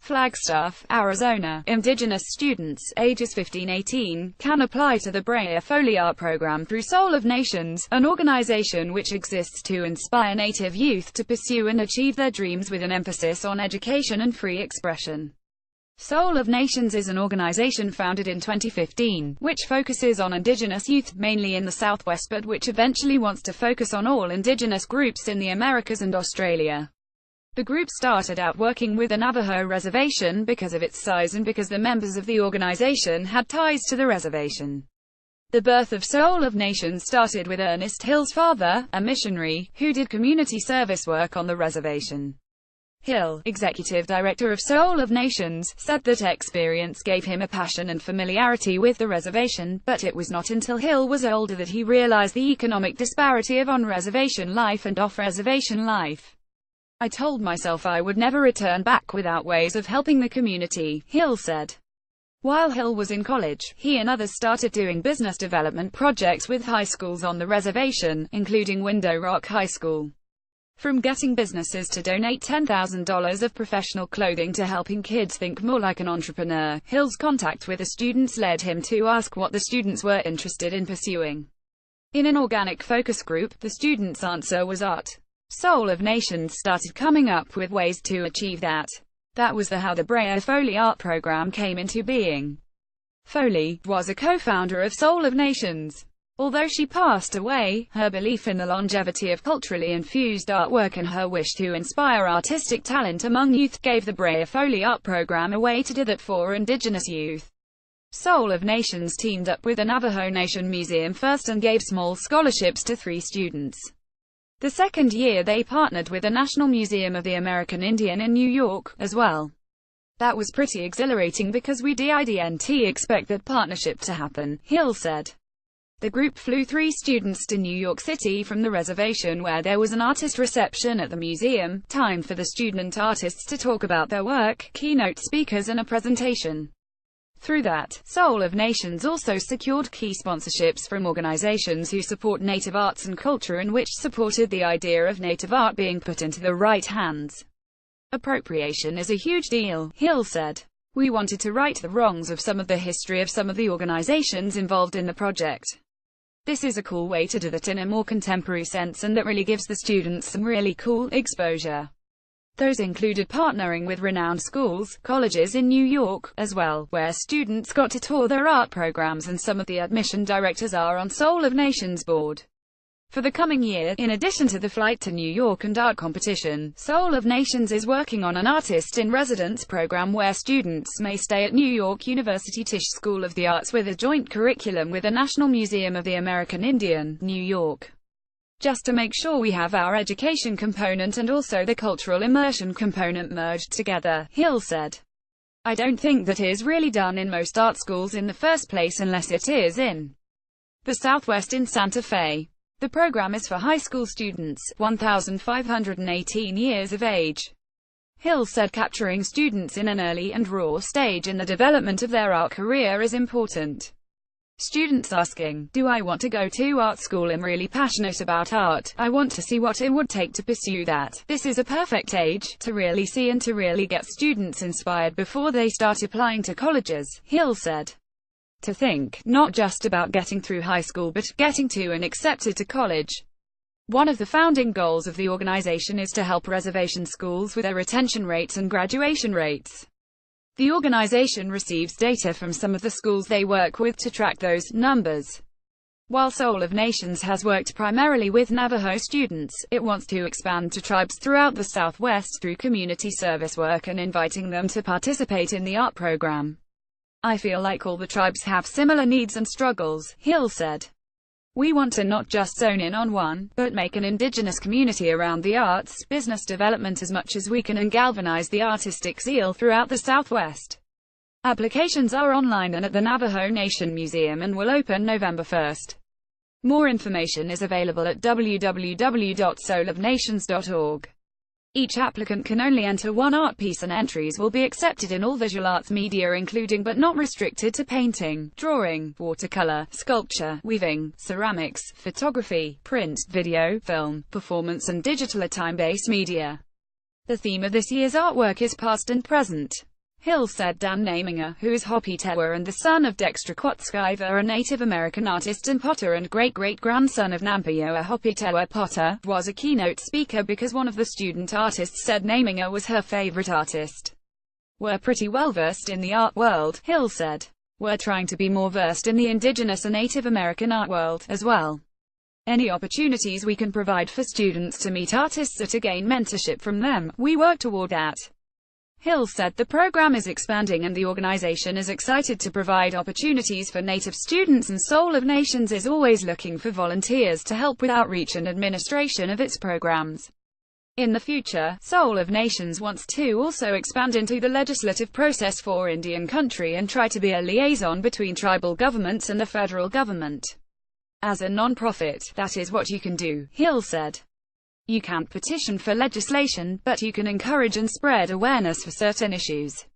Flagstaff, Arizona. Indigenous students, ages 15-18, can apply to the Brea Foley Art Program through Soul of Nations, an organization which exists to inspire Native youth to pursue and achieve their dreams with an emphasis on education and free expression. Soul of Nations is an organization founded in 2015, which focuses on Indigenous youth, mainly in the Southwest, but which eventually wants to focus on all Indigenous groups in the Americas and Australia. The group started out working with the Navajo Reservation because of its size and because the members of the organization had ties to the reservation. The birth of Soul of Nations started with Ernest Hill's father, a missionary, who did community service work on the reservation. Hill, executive director of Soul of Nations, said that experience gave him a passion and familiarity with the reservation, but it was not until Hill was older that he realized the economic disparity of on-reservation life and off-reservation life. I told myself I would never return back without ways of helping the community, Hill said. While Hill was in college, he and others started doing business development projects with high schools on the reservation, including Window Rock High School. From getting businesses to donate $10,000 of professional clothing to helping kids think more like an entrepreneur, Hill's contact with the students led him to ask what the students were interested in pursuing. In an organic focus group, the students' answer was art. Soul of Nations started coming up with ways to achieve that. That was how the Brea Foley Art Program came into being. Foley was a co-founder of Soul of Nations. Although she passed away, her belief in the longevity of culturally infused artwork and her wish to inspire artistic talent among youth gave the Brea Foley Art Program a way to do that for Indigenous youth. Soul of Nations teamed up with the Navajo Nation Museum first and gave small scholarships to 3 students. The second year they partnered with the National Museum of the American Indian in New York, as well. That was pretty exhilarating because we didn't expect that partnership to happen, Hill said. The group flew 3 students to New York City from the reservation where there was an artist reception at the museum, time for the student artists to talk about their work, keynote speakers and a presentation. Through that, Soul of Nations also secured key sponsorships from organizations who support Native arts and culture and which supported the idea of Native art being put into the right hands. Appropriation is a huge deal, Hill said. We wanted to right the wrongs of some of the history of some of the organizations involved in the project. This is a cool way to do that in a more contemporary sense and that really gives the students some really cool exposure. Those included partnering with renowned schools, colleges in New York, as well, where students got to tour their art programs and some of the admission directors are on Soul of Nations board. For the coming year, in addition to the flight to New York and art competition, Soul of Nations is working on an Artist in Residence program where students may stay at New York University Tisch School of the Arts with a joint curriculum with the National Museum of the American Indian, New York. Just to make sure we have our education component and also the cultural immersion component merged together, Hill said. I don't think that is really done in most art schools in the first place unless it is in the Southwest in Santa Fe. The program is for high school students, 1,518 years of age. Hill said capturing students in an early and raw stage in the development of their art career is important. Students asking, do I want to go to art school? I'm really passionate about art, I want to see what it would take to pursue that. This is a perfect age to really see and to really get students inspired before they start applying to colleges, Hill said. To think, not just about getting through high school but getting to and accepted to college. One of the founding goals of the organization is to help reservation schools with their retention rates and graduation rates. The organization receives data from some of the schools they work with to track those numbers. While Soul of Nations has worked primarily with Navajo students, it wants to expand to tribes throughout the Southwest through community service work and inviting them to participate in the art program. I feel like all the tribes have similar needs and struggles, Hill said. We want to not just zone in on one, but make an Indigenous community around the arts, business development as much as we can and galvanize the artistic zeal throughout the Southwest. Applications are online and at the Navajo Nation Museum and will open November 1st. More information is available at www.soulofnations.org. Each applicant can only enter one art piece and entries will be accepted in all visual arts media including but not restricted to painting, drawing, watercolor, sculpture, weaving, ceramics, photography, print, video, film, performance and digital time-based media. The theme of this year's artwork is past and present. Hill said Dan Naminger, who is Hopi Tewa and the son of Dexter Quatskiva, a Native American artist and potter and great-great-grandson of Nampiyo, a Hopi Tewa potter, was a keynote speaker because one of the student artists said Naminger was her favorite artist. "We're pretty well versed in the art world," Hill said. "We're trying to be more versed in the indigenous and Native American art world, as well. Any opportunities we can provide for students to meet artists or to gain mentorship from them, we work toward that." Hill said the program is expanding and the organization is excited to provide opportunities for Native students, and Soul of Nations is always looking for volunteers to help with outreach and administration of its programs. In the future, Soul of Nations wants to also expand into the legislative process for Indian country and try to be a liaison between tribal governments and the federal government. "As a non-profit, that is what you can do," Hill said. "You can't petition for legislation, but you can encourage and spread awareness for certain issues.